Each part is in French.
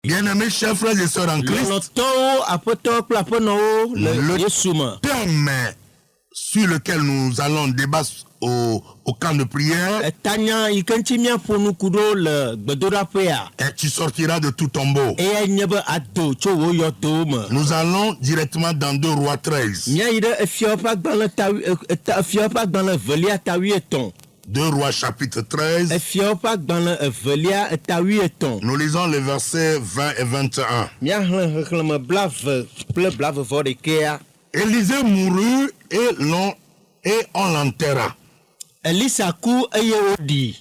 Bien-aimés chers frères et sœurs en Christ, le thème sur lequel nous allons débattre au camp de prière, et tu sortiras de tout tombeau. Nous allons directement dans 2 Rois 13. 2 Rois chapitre 13. Nous lisons les versets 20 et 21. Élisée mourut et on l'enterra.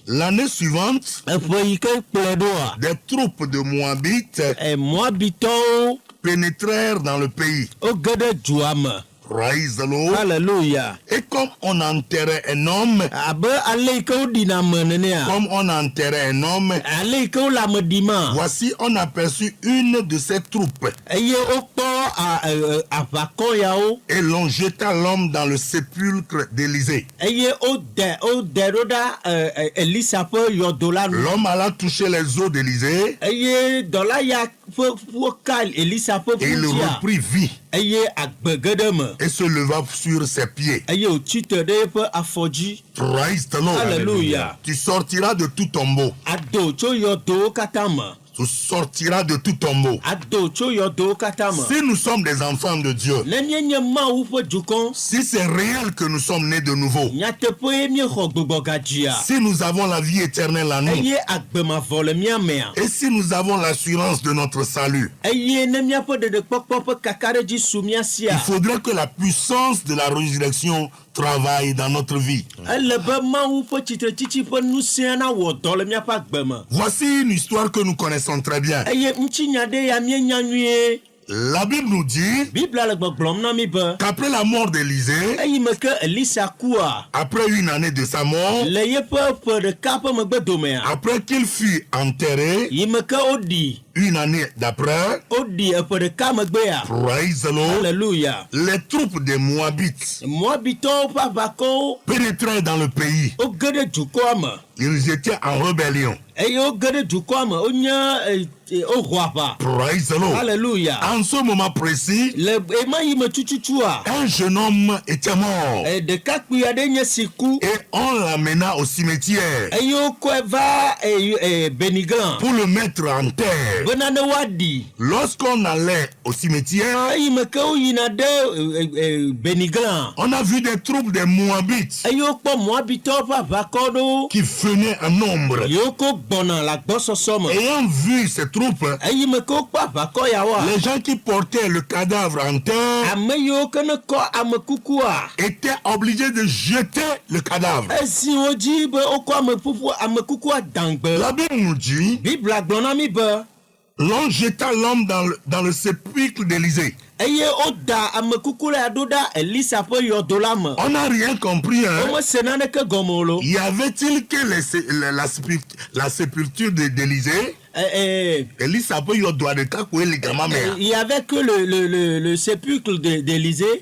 L'année suivante, des troupes de Moabites pénétrèrent dans le pays. Praise the Lord. Hallelujah. Et comme on enterrait un homme, voici on aperçut une de ces troupes. Et l'on jeta l'homme dans le sépulcre d'Élisée. L'homme alla toucher les os d'Élisée. Et il reprit vie. Et se leva sur ses pieds. Praise the Lord. Hallelujah. Tu sortiras de tout tombeau. Tu sortiras de tout tombeau. Si nous sommes des enfants de Dieu, si c'est réel que nous sommes nés de nouveau, si nous avons la vie éternelle en nous, et si nous avons l'assurance de notre salut, il faudrait que la puissance de la résurrection travaille dans notre vie. Voici une histoire que nous connaissons très bien. La Bible nous dit qu'après la mort d'Élisée, après une année de sa mort, après qu'il fut enterré, une année d'après, praise the Lord, Hallelujah. les troupes des Moabites pénétraient dans le pays. Ils étaient en rébellion. Praise the Lord. Hallelujah. En ce moment précis, un jeune homme était mort et on l'amena au cimetière pour le mettre en terre. Lorsqu'on allait au cimetière, on a vu des troupes de Moabites qui venaient en nombre. Ayant vu ces troupes, les gens qui portaient le cadavre en terre étaient obligés de jeter le cadavre. La Bible nous dit, l'on jeta l'homme dans le sépulcre d'Élisée. On n'a rien compris. Y avait-il que la sépulture d'Élisée? Il y avait que le sépulcre d'Élisée.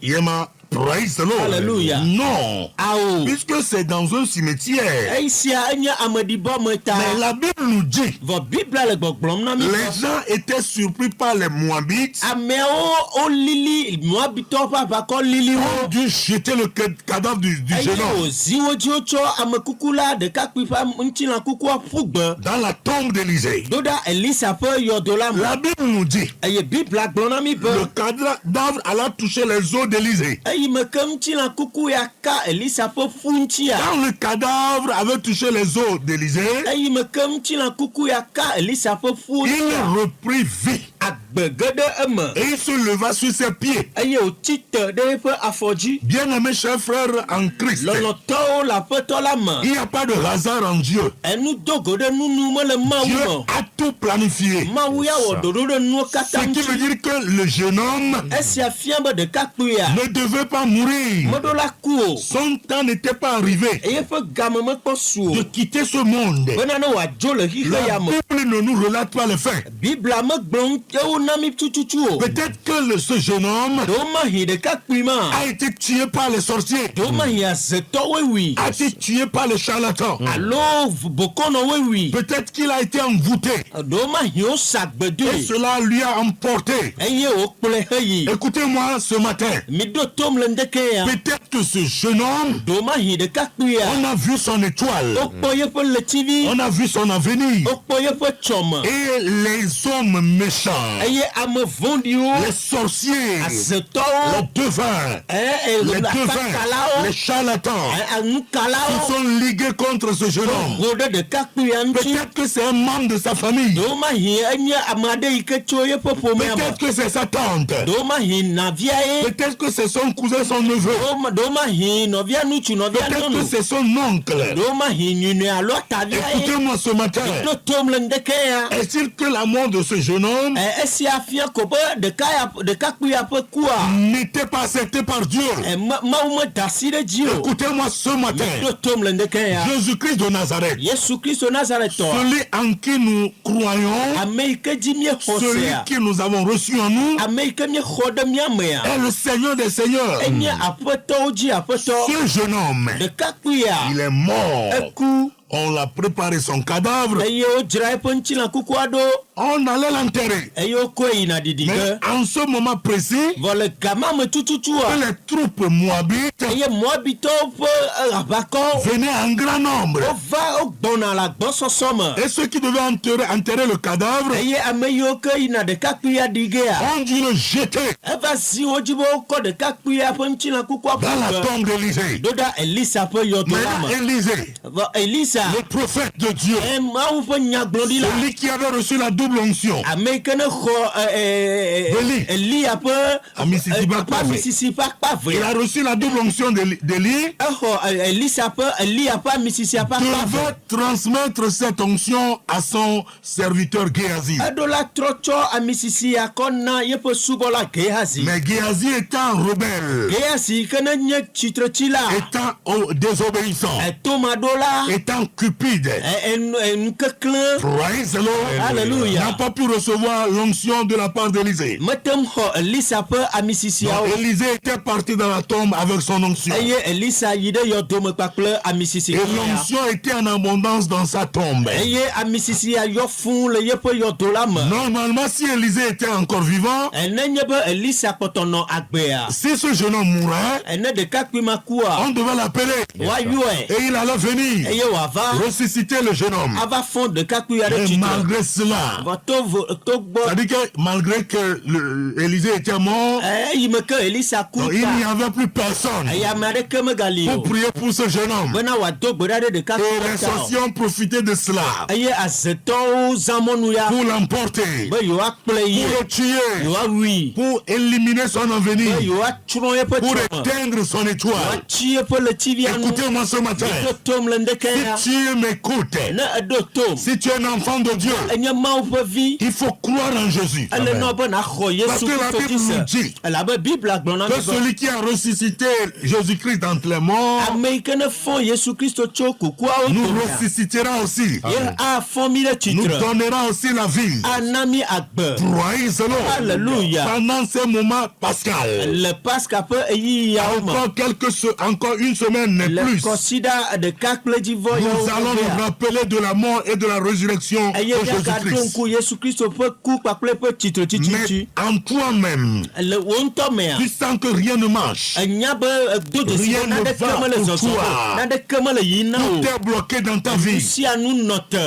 Praise the Lord. Hallelujah. Non. Puisque c'est dans un cimetière. Mais la Bible nous dit, les gens étaient surpris par les Moabites. Ont dû jeter le cadavre du jeune homme dans la tombe d'Élisée. La Bible nous dit, le cadavre alla toucher les os d'Élisée. Quand le cadavre avait touché les os d'Élisée, il reprit vie. Et il se leva sur ses pieds. Bien-aimés chers frères en Christ, il n'y a pas de hasard en Dieu. Dieu a tout planifié. Ce qui veut dire que le jeune homme ne devait pas mourir. Son temps n'était pas arrivé de quitter ce monde. La Bible ne nous relate pas les faits. Peut-être que ce jeune homme a été tué par les sorciers, a été tué par les charlatans. Peut-être qu'il a été envoûté et cela lui a emporté. Écoutez-moi ce matin. Peut-être que ce jeune homme, on a vu son étoile, on a vu son avenir, et les hommes méchants, les sorciers, les devins, les charlatans qui sont ligués contre ce jeune homme. Peut-être que c'est un membre de sa famille, peut-être que c'est sa tante, peut-être que c'est son cousin, son neveu, peut-être que c'est son oncle. Écoutez-moi ce matin. Est-il que la mort de ce jeune homme n'était pas acceptée par Dieu? Écoutez-moi ce matin. Jésus-Christ de Nazareth, celui en qui nous croyons, celui qui nous avons reçu en nous, est le Seigneur des Seigneurs. Ce jeune homme, il est mort. On l'a préparé son cadavre. On allait l'enterrer. Mais en ce moment précis, les troupes moabites venaient en grand nombre. Et ceux qui devaient enterrer le cadavre ont dû le jeter dans la tombe d'Élisée. Mais Élisée, le prophète de Dieu, celui qui avait reçu la double onction, il a reçu la double onction d'Élie, devait transmettre cette onction à son serviteur Géasi. Mais Géasi étant rebelle, étant désobéissant, étant cupide, n'a pas pu recevoir l'onction de la part d'Élisée. Élisée était parti dans la tombe avec son onction. Et l'onction était en abondance dans sa tombe. Normalement, si Élisée était encore vivant, si ce jeune homme mourait, on devait l'appeler. Et il allait venir ressusciter le jeune homme. Mais malgré cela, c'est-à-dire que malgré que Élisée était mort, il n'y avait plus personne pour prier pour ce jeune homme. Et les sorciers ont profité de cela pour l'emporter, pour le tuer, pour éliminer son avenir, pour éteindre son étoile. Écoutez-moi ce matin. Si tu m'écoutes, si tu es un enfant de Dieu, il faut croire en Jésus. Amen. Parce que la Bible nous dit que celui qui a ressuscité Jésus-Christ d'entre les morts nous ressuscitera aussi. Nous donnera aussi la vie. Praise the Lord. Alléluia. Pendant ces moments pascal, encore une semaine et plus, nous allons nous rappeler de la mort et de la résurrection de Jésus-Christ. Mais en toi-même, tu sens que rien ne marche, rien ne va pour toi, tout est bloqué dans ta vie,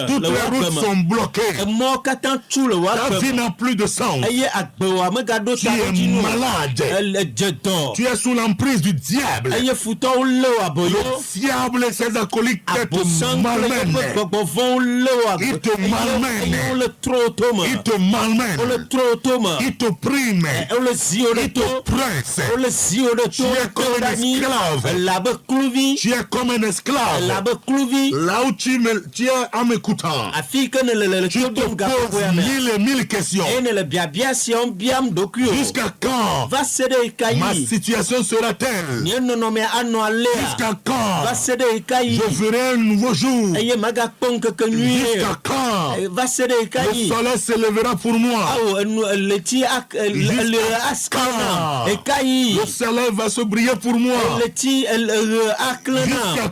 toutes les routes sont bloquées, ta vie n'a plus de sens, tu es malade, tu es sous l'emprise du diable. Le diable et ses acolytes te malmènent, ils te malmènent, ils te malmènent, ils t'oppriment, ils t'oppressent. Tu es comme un esclave, tu es comme un esclave. Là où tu es en m'écoutant, tu te poses mille et mille questions. Jusqu'à quand ma situation sera-t-elle? Jusqu'à quand je verrai un nouveau jour? Jusqu'à quand moi. Le soleil s'élèvera pour moi. Jusqu'à quand? Le soleil va se briller pour moi. Jusqu'à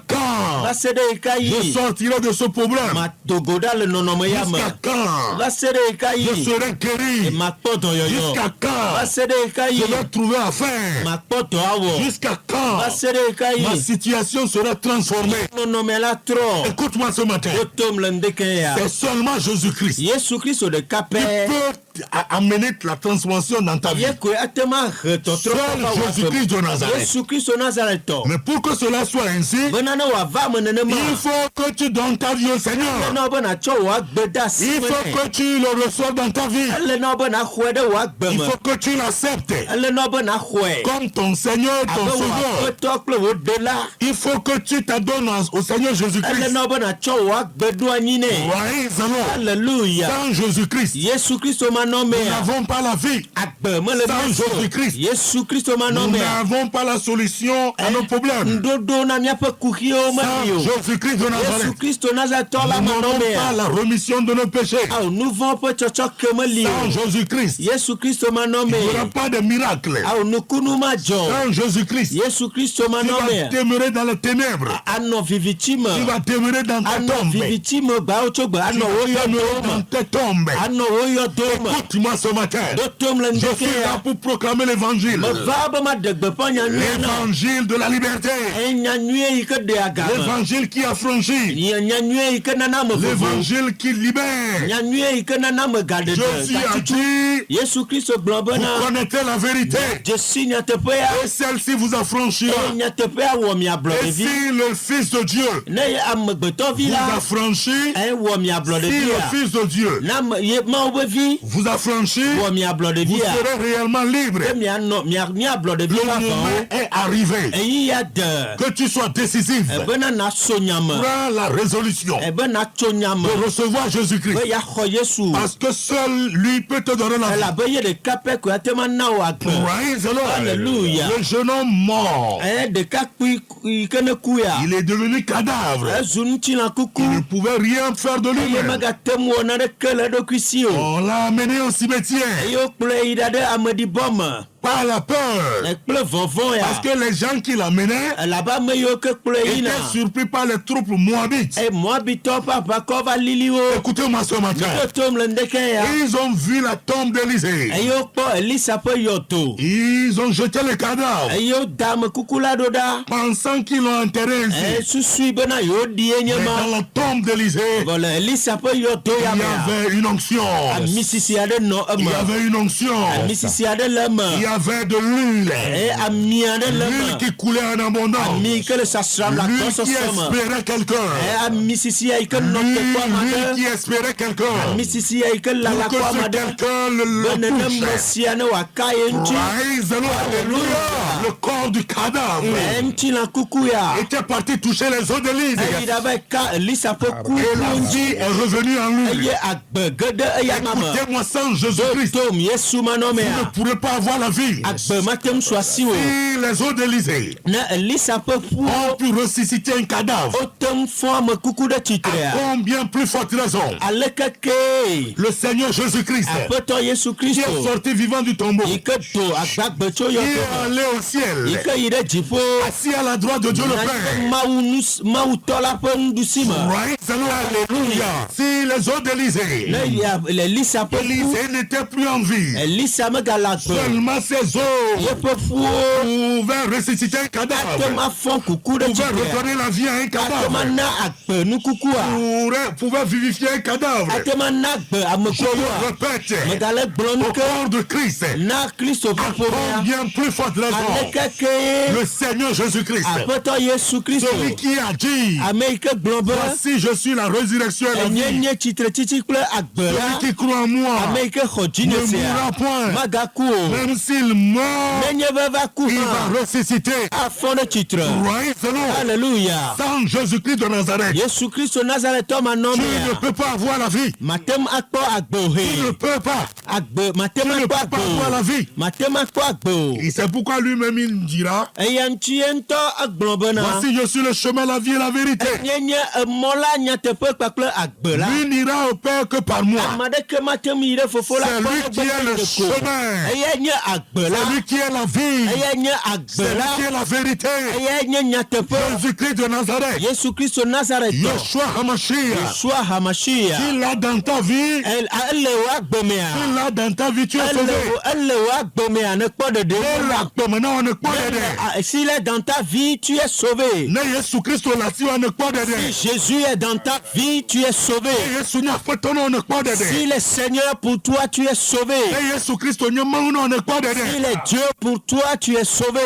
quand? Je sortirai de ce problème. Jusqu'à quand? Je serai guéri. Jusqu'à quand? Je vais trouver affaire. Jusqu'à quand? Ma situation sera transformée. Écoute-moi ce matin. C'est seulement Jésus-Christ qui peut amener la transformation dans ta vie. Seul Jésus-Christ de Nazareth. Mais pour que cela soit ainsi, il faut que tu donnes ta vie au Seigneur. Il faut que tu le reçoives dans ta vie. Il faut que tu l'acceptes comme ton Seigneur et ton Sauveur. Il faut que tu t'adonnes au Seigneur Jésus-Christ. Alléluia. Sans Jésus-Christ, nous n'avons pas la vie. Sans Jésus-Christ, nous n'avons pas la solution à nos problèmes. Sans Jésus-Christ de Nazareth, nous n'avons pas la remission de nos péchés. Sans Jésus-Christ, il n'y aura pas de miracle. Sans Jésus-Christ, tu vas demeurer dans les ténèbres. Tu vas demeurer dans ta tombe. Tu vas demeurer dans tes tombes. Écoute-moi ce matin. Je suis là pour proclamer l'évangile. L'évangile de la liberté. L'évangile qui affranchit. L'évangile qui libère. Jésus a dit, vous connaissez la vérité. Et celle-ci vous affranchira. Et si le Fils de Dieu vous affranchit, si le Fils de Dieu vous affranchit, vous serez réellement libre. Le moment est arrivé. Que tu sois décisif. Prends la résolution de recevoir Jésus-Christ. Parce que seul lui peut te donner la vie. Praise the Lord. Alléluia. Le jeune homme mort, il est devenu cadavre. Il ne pouvait rien faire de lui-même. On l'a amené au cimetière. Par la peur. Parce que les gens qui l'amenaient étaient surpris par les troupes moabites. Écoutez-moi ce matin. Ils ont vu la tombe d'Élisée. Ils ont jeté le cadavre, pensant qu'ils l'ont enterré ici. Mais dans la tombe d'Élisée, il y avait une onction. Il y avait une onction. Il y avait de l'huile. L'huile qui coulait en abondance. L'huile qui espérait quelqu'un. L'huile qui espérait quelqu'un. Pour que ce quelqu'un le touche. Praise the Lord. Alléluia. Le corps du cadavre était parti toucher les eaux d'Élise. Et l'envie est revenue en lui. Écoutez-moi, sans Jésus-Christ, vous ne pourrez pas avoir la vie. Si les eaux d'Élysée ont pu ressusciter un cadavre, à combien plus forte raison le Seigneur Jésus-Christ, qui est sorti vivant du tombeau, qui est allé au ciel, assis à la droite de Dieu le Père. Alléluia. Si les eaux d'Élysée n'étaient plus en vie, seulement ces eaux pouvaient ressusciter un cadavre, pouvaient redonner la vie à un cadavre, pouvaient vivifier un cadavre. Je le répète, au corps de Christ, à combien plus forte raison le Seigneur Jésus-Christ, celui qui a dit, voici je suis la résurrection et la vie, celui qui croit en moi ne mourra point, même s'il meurt, il va ressusciter. Alléluia. Sans Jésus-Christ de Nazareth, tu ne peux pas avoir la vie. Tu ne peux pas. Tu ne peux pas avoir la vie. Et c'est pourquoi lui-même lui-même il dira, voici je suis le chemin, la vie et la vérité. Lui n'ira au Père que par moi. C'est lui qui est le chemin. C'est lui qui est la vie. C'est lui qui est la vérité. Jésus-Christ de Nazareth. Yeshua Hamashiach. S'il l'a dans ta vie, s'il l'a dans ta vie, tu es sauvé. S'il est dans ta vie, tu es sauvé. Si Jésus est dans ta vie, tu es sauvé. S'il est Seigneur pour toi, tu es sauvé. S'il est Dieu pour toi, tu es sauvé.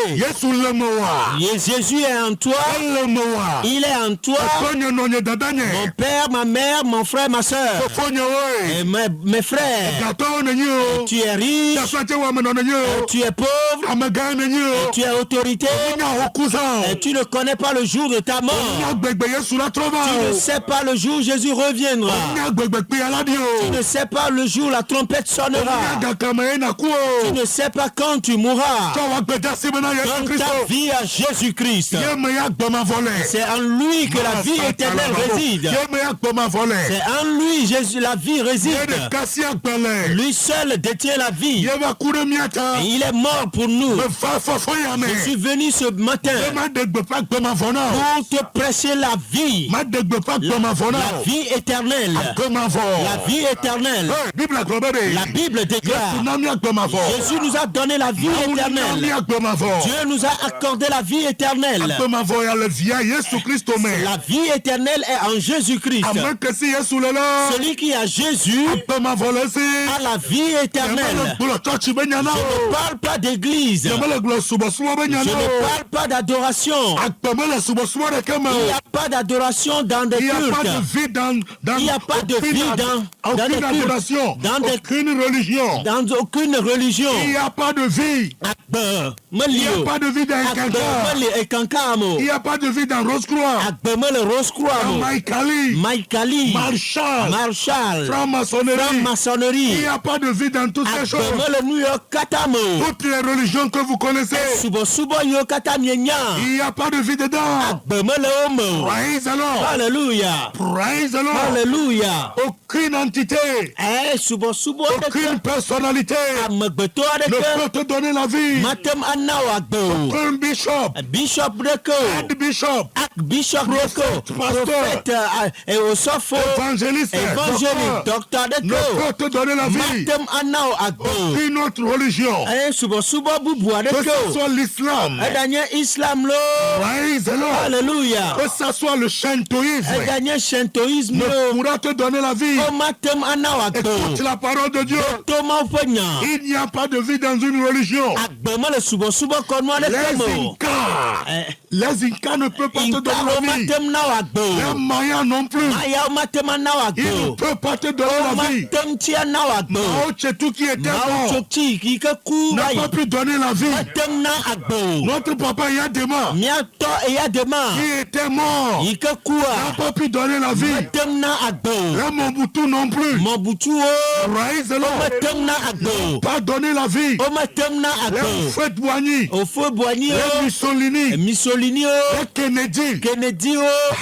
Jésus est en toi. Il est en toi. Mon père, ma mère, mon frère, ma soeur. Et mes frères. Tu es riche. Tu es pauvre. Tu es autorité. Et tu ne connais pas le jour de ta mort. Tu ne sais pas le jour où Jésus reviendra. Tu ne sais pas le jour où la trompette sonnera. Tu ne sais pas quand tu mourras. Donne ta vie à Jésus-Christ. C'est en lui que la vie éternelle réside. C'est en lui Jésus, la vie réside. Lui seul détient la vie. Et il est mort pour nous. Je suis venu ce matin pour te prêcher la vie. La vie éternelle. La vie éternelle. La Bible déclare. Jésus nous a donné la vie éternelle. Dieu nous a accordé la vie éternelle. La vie éternelle est en Jésus-Christ. Celui qui a Jésus a la vie éternelle. Je ne parle pas d'église. Je ne parle pas d'adoration. Il n'y a pas d'adoration dans des cultes. Il n'y a pas de vie dans des cultes. Dans aucune religion. Dans aucune religion. Il n'y a pas de vie. Il n'y a pas de vie dans Kankamo. Il n'y a pas de vie dans Rose-Croix. Dans Maïkali. Marshall. Franc-maçonnerie. Il n'y a pas de vie dans toutes ces choses. Toutes les religions que vous connaissez. Il n'y a pas de vie dedans. Praise the Lord. Alléluia. Praise the Lord. Alléluia. Aucune entité. Aucune personnalité ne peut te donner la vie. Aucun bishop. Prophète, évangéliste, docteur ne peut te donner la vie. Aucune autre religion. Que ce soit l'islam. Praise the Lord. Alléluia. Que ce soit le shintoïsme. Ne pourra te donner la vie. Écoute la parole de Dieu. Il n'y a pas de vie dans une religion. Les Incas ne peuvent pas te donner la vie. Les Mayas non plus. Ils ne peuvent pas te donner la vie. Mao Tse-tung qui était mort n'a pas pu donner la vie. Notre papa Yadema qui était mort n'a pas pu donner la vie. Et Mobutu non plus. Raïs n'a pas donné la vie. Les Houphouët-Boigny, les Mussolini, les Kennedy.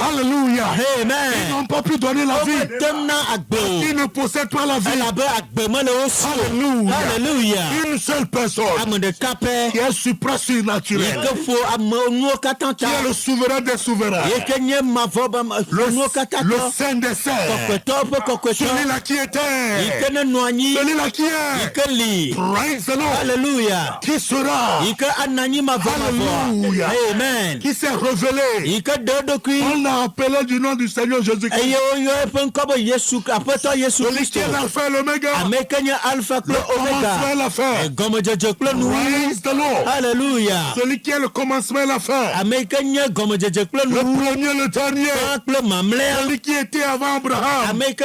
Alléluia. Amen. Ils n'ont pas pu donner la vie. Ils ne possèdent pas la vie. Alléluia. Une seule personne qui est supranaturel, qui est le souverain des souverains, le saint des saints, celui-là qui était, celui-là qui est, praise the Lord, Alléluia, qui sera, Alléluia, Amen, qui s'est révélé. On l'a appelé du nom du Seigneur Jésus-Christ. Celui qui est l'alpha et l'oméga, le commencement et la fin. Praise the Lord. Alléluia. Celui qui est le commencement et la fin. Le premier, le dernier. Celui qui était avant Abraham. Celui qui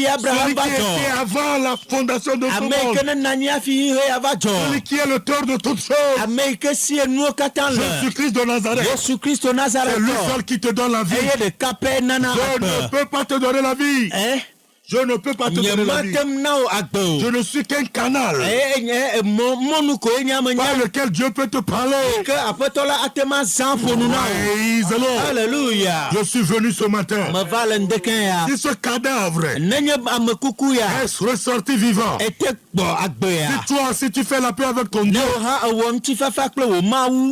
était avant la fondation de ce monde. Celui qui est l'auteur de toutes choses. Jésus-Christ de Nazareth. C'est lui seul qui te donne la vie. Je ne peux pas te donner la vie. Je ne peux pas te donner la vie. Je ne suis qu'un canal par lequel Dieu peut te parler. Alléluia. Je suis venu ce matin. Si ce cadavre est ressorti vivant, si tu fais la paix avec ton Dieu,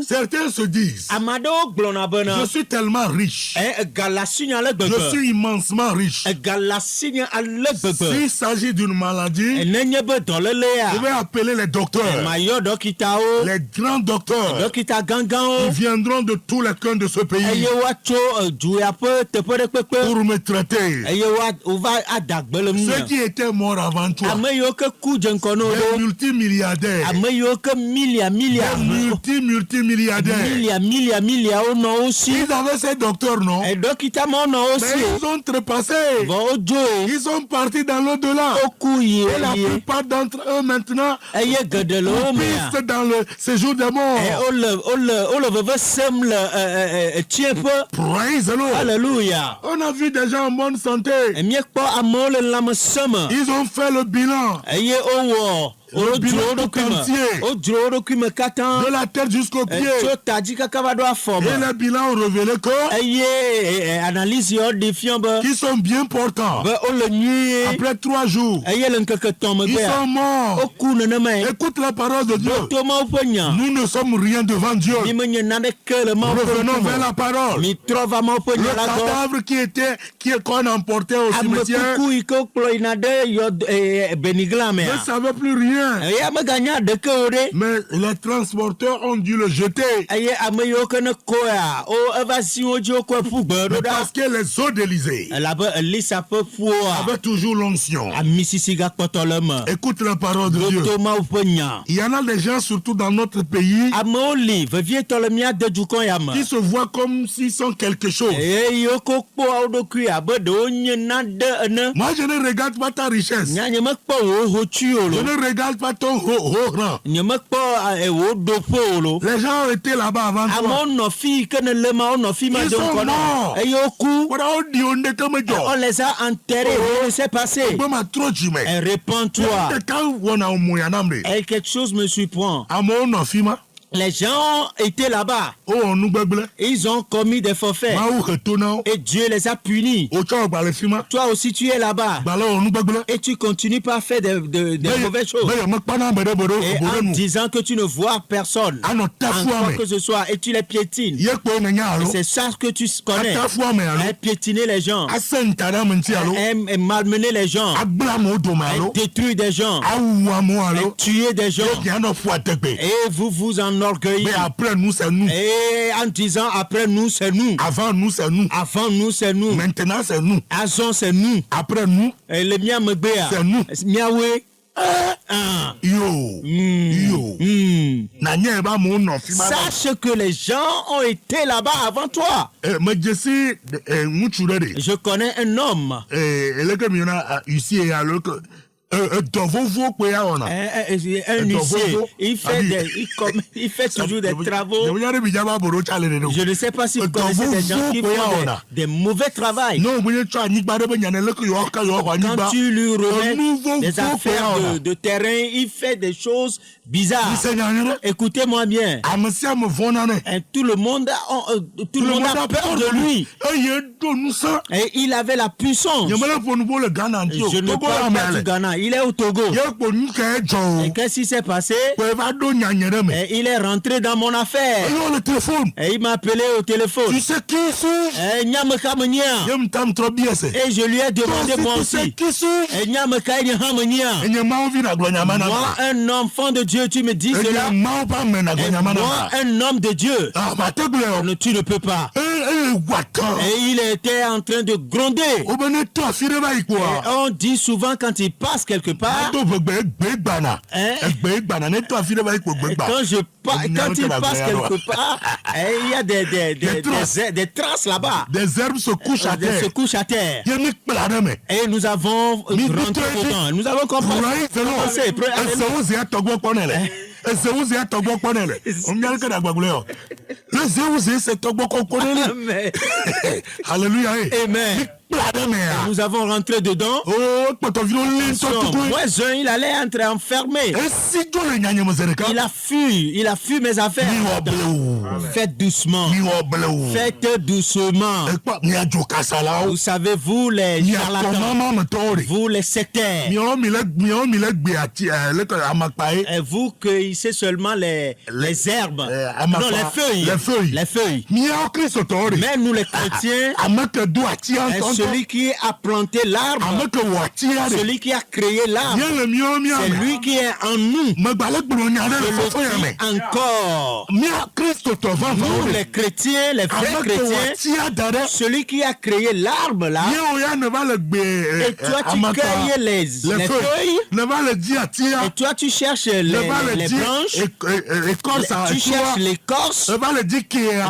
certains se disent, je suis tellement riche, je suis immensement riche. S'il s'agit d'une maladie, je vais appeler les docteurs, les grands docteurs qui viendront de tous les coins de ce pays pour me traiter. Ceux qui étaient morts avant toi, des multimilliardaires, des multimilliardaires, ils avaient ces docteurs, non? Mais ils ont trépassé. Ils sont partis dans l'au-delà. Et la plupart d'entre eux maintenant pistent dans le séjour des morts. Praise the Lord. Alléluia. On a vu des gens en bonne santé. Ils ont fait le bilan. Le bilan tout entier, de la tête jusqu'au pied. Et les bilans ont révélé qu'ils sont bien portants. Après 3 jours, ils sont morts. Écoute la parole de Dieu. Nous ne sommes rien devant Dieu. Revenons vers la parole. Le cadavre qu'on emportait au cimetière ne savait plus rien. Mais les transporteurs ont dû le jeter. Parce que les eaux d'Élysée avaient toujours l'onction. Écoute la parole de Dieu. Il y en a des gens, surtout dans notre pays, qui se voient comme s'ils sont quelque chose. Moi, je ne regarde pas ta richesse. Je ne regarde pas ton haut rang. Les gens ont été là-bas avant toi. Ils sont morts. On les a enterrés. Laissez passer. Répands-toi. Et quelque chose me surprend. Les gens étaient là-bas. Ils ont commis des forfaits. Et Dieu les a punis. Toi aussi tu es là-bas. Et tu continues pas à faire des mauvaises choses. Et en disant que tu ne vois personne. En quoi que ce soit. Et tu les piétines. Et c'est ça que tu connais. Et piétiner les gens. Et malmener les gens. Et détruire des gens. Et tuer des gens. Et vous en orgueil. Mais après nous, c'est nous. Et en disant après nous, c'est nous. Avant nous, c'est nous. Avant nous, c'est nous. Maintenant, c'est nous. Avant, c'est nous. Après nous, et le mien me béa. C'est nous. Miaoué. Sache que les gens ont été là-bas avant toi. Je connais un homme. Un huissier, il fait toujours des travaux. Je ne sais pas si vous connaissez des gens qui font des mauvais travail. Quand tu lui remets des affaires de terrain, il fait des choses bizarres. Écoutez-moi bien. Et tout le monde a peur de lui. Et il avait la puissance. Je ne parle pas du Ghana. Il est au Togo. Et qu'est-ce qui s'est passé? Et il est rentré dans mon affaire. Et il m'a appelé au téléphone. Tu sais qui c'est? Et je lui ai demandé moi aussi. Moi, un enfant de Dieu, tu me dis cela. Et moi, un homme de Dieu. Tu ne peux pas. Et il était en train de gronder. Et on dit souvent quand il passe quelque part. Quand il passe quelque part, il y a des traces là-bas. Des herbes se couchent à terre. Et nous avons rentré dedans. Nous avons compris. Alléluia. Amen. Nous avons rentré dedans. Moins il allait entrer enfermé. Il a fui mes affaires. Faites doucement. Faites doucement. Vous savez, vous les charlatans, vous les sectaires, et vous cueillissez seulement les herbes, non, les feuilles. Mais nous les chrétiens, celui qui a planté l'arbre, celui qui a créé l'arbre, c'est lui qui est en nous. Encore. Nous les chrétiens, les vrais chrétiens, celui qui a créé l'arbre là, et toi tu cueilles les feuilles, et toi tu cherches les branches, tu cherches l'écorce,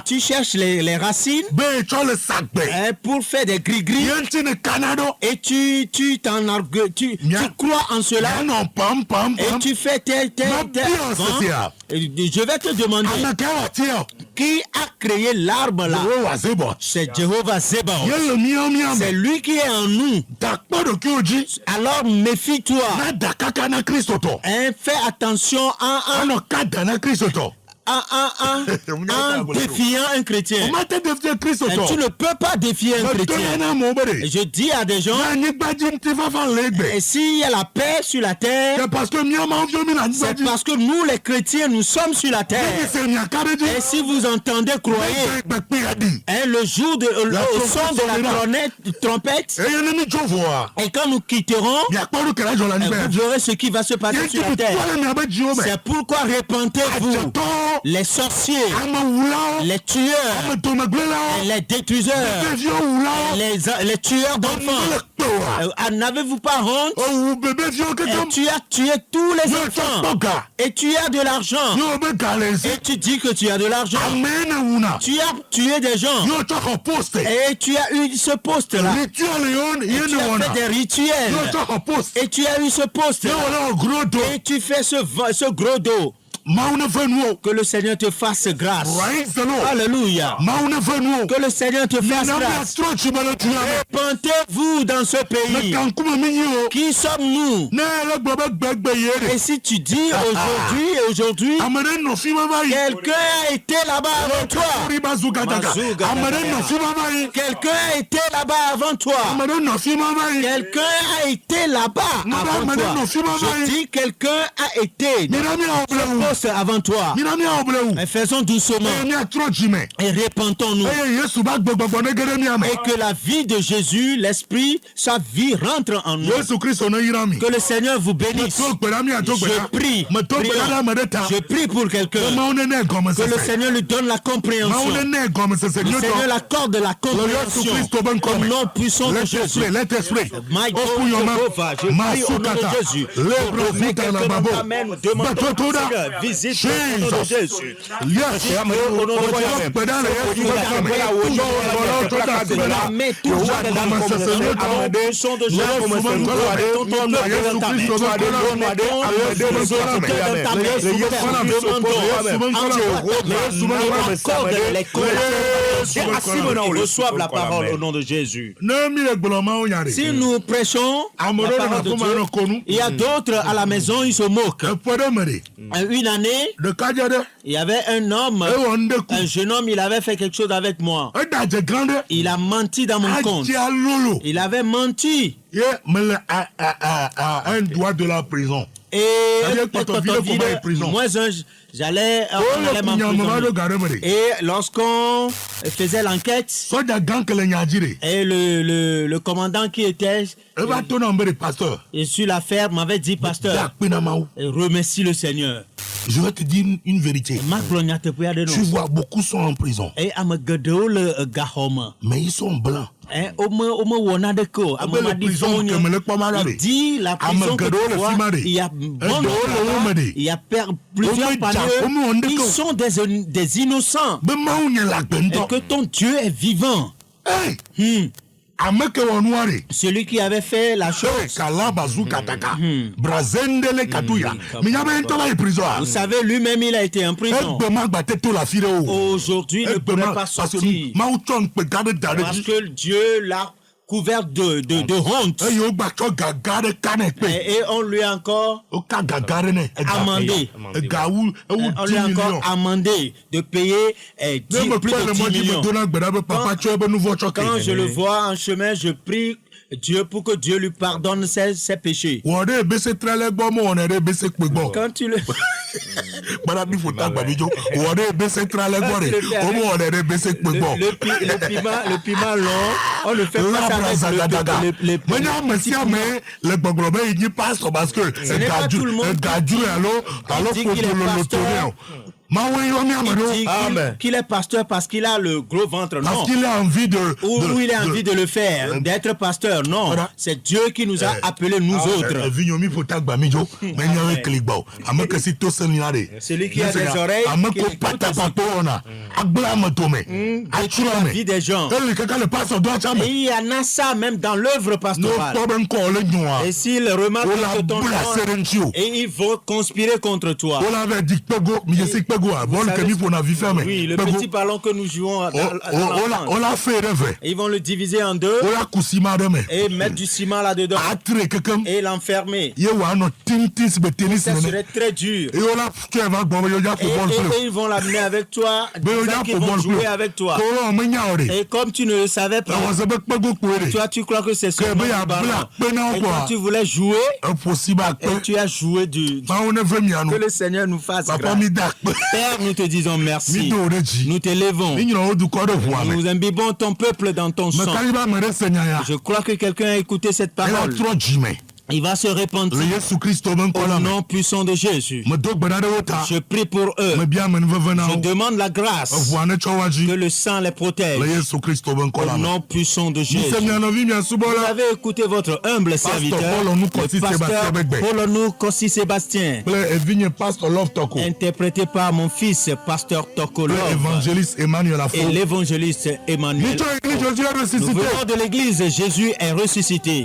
tu cherches les racines pour faire des gris-gris, et tu crois en cela, et tu fais tel. Je vais te demander, qui a créé l'arbre là? C'est Jéhovah Zébaoth. C'est lui qui est en nous. Alors méfie-toi. Fais attention en défiant un chrétien. Tu ne peux pas défier un chrétien. Et je dis à des gens, et s'il y a la paix sur la terre, c'est parce que nous les chrétiens, nous sommes sur la terre. Et si vous entendez croyer, le jour au son de la trompette, et quand nous quitterons, vous verrez ce qui va se passer sur la terre. C'est pourquoi repentez-vous. Les sorciers, les tueurs, les détruiseurs, les tueurs d'enfants. N'avez-vous pas honte? Tu as tué tous les enfants. Et tu as de l'argent. Et tu dis que tu as de l'argent. Tu as tué des gens. Et tu as eu ce poste-là. Et tu as fait des rituels. Et tu as eu ce poste-là. Et tu fais ce gros dos. Que le Seigneur te fasse grâce. Alléluia. Que le Seigneur te fasse grâce. Repentez-vous dans ce pays. Qui sommes-nous? Et si tu dis aujourd'hui, quelqu'un a été là-bas avant toi. Quelqu'un a été là-bas avant toi. Quelqu'un a été là-bas avant toi. Je dis quelqu'un a été avant toi. Et faisons doucement. Et repentons-nous. Et que la vie de Jésus, l'Esprit, sa vie rentre en nous. Que le Seigneur vous bénisse. Je prie. Je prie pour quelqu'un. Que le Seigneur lui donne la compréhension. Le Seigneur l'accorde la compréhension. Au nom puissant de Jésus. My God, Jehovah, je prie au nom de Jésus. Visite au nom de Jésus. Au nom de reçoivent la parole au nom de Jésus. Si nous prêchons la parole de Dieu, il y a d'autres à la maison, ils se moquent. Une année, il y avait un homme, un jeune homme, il avait fait quelque chose avec moi. Il a menti dans mon compte. Il avait menti. Un doigt de la prison. Et moi, j'allais m'emprisonner. Et lorsqu'on faisait l'enquête, et le commandant qui était et sur l'affaire m'avait dit, pasteur, remercie le Seigneur. Je vais te dire une vérité. Tu vois, beaucoup sont en prison. Mais ils sont blancs. Il dit la prison que tu vois, il y a il y a plusieurs parmi eux qui sont des innocents. Et que ton Dieu est vivant. Celui qui avait fait la chose. Vous savez, lui-même il a été en prison. Aujourd'hui il ne pourrait pas sortir. Parce que Dieu l'a couvert de honte. Et on lui a encore amendé. On lui a encore amendé de payer plus de 10 millions. Quand je le vois en chemin, je prie Dieu pour que Dieu lui pardonne ses péchés. Quand tu le... le piment long, on le fait pas avec les ce n'est pas tout le monde qui dit qu'il est pasteur. Qu'il est pasteur parce qu'il a le gros ventre, non. Parce qu'il a envie de... Ou il a envie de le faire, d'être pasteur, non. Voilà. C'est Dieu qui nous a appelés, nous autres. Celui qui a des oreilles, qui écoute la vie des gens. Et il y en a ça même dans l'œuvre pastorale. Et s'ils remarquent que ton nom, et ils vont conspirer contre toi. Oui, le petit ballon que nous jouons ils vont le diviser en deux et mettre du ciment là-dedans et l'enfermer. Ça serait très dur. Et ils vont l'amener avec toi, ils vont jouer avec toi. Et comme tu ne le savais pas, toi tu crois que c'est seulement du ballon. Et quand tu voulais jouer, et tu as joué que le Seigneur nous fasse grâce. Père, nous te disons merci. Nous t'élevons. Nous imbibons ton peuple dans ton sang. Je crois que quelqu'un a écouté cette parole. Il va se répandre au nom puissant de Jésus. Je prie pour eux. Je demande la grâce que le sang les protège. Au nom puissant de Jésus. Vous avez écouté votre humble serviteur, le pasteur Paul Kossi Sébastien, interprété par mon fils, pasteur Tokolo, et l'évangéliste Emmanuel. Nous venons de l'église, Jésus est ressuscité.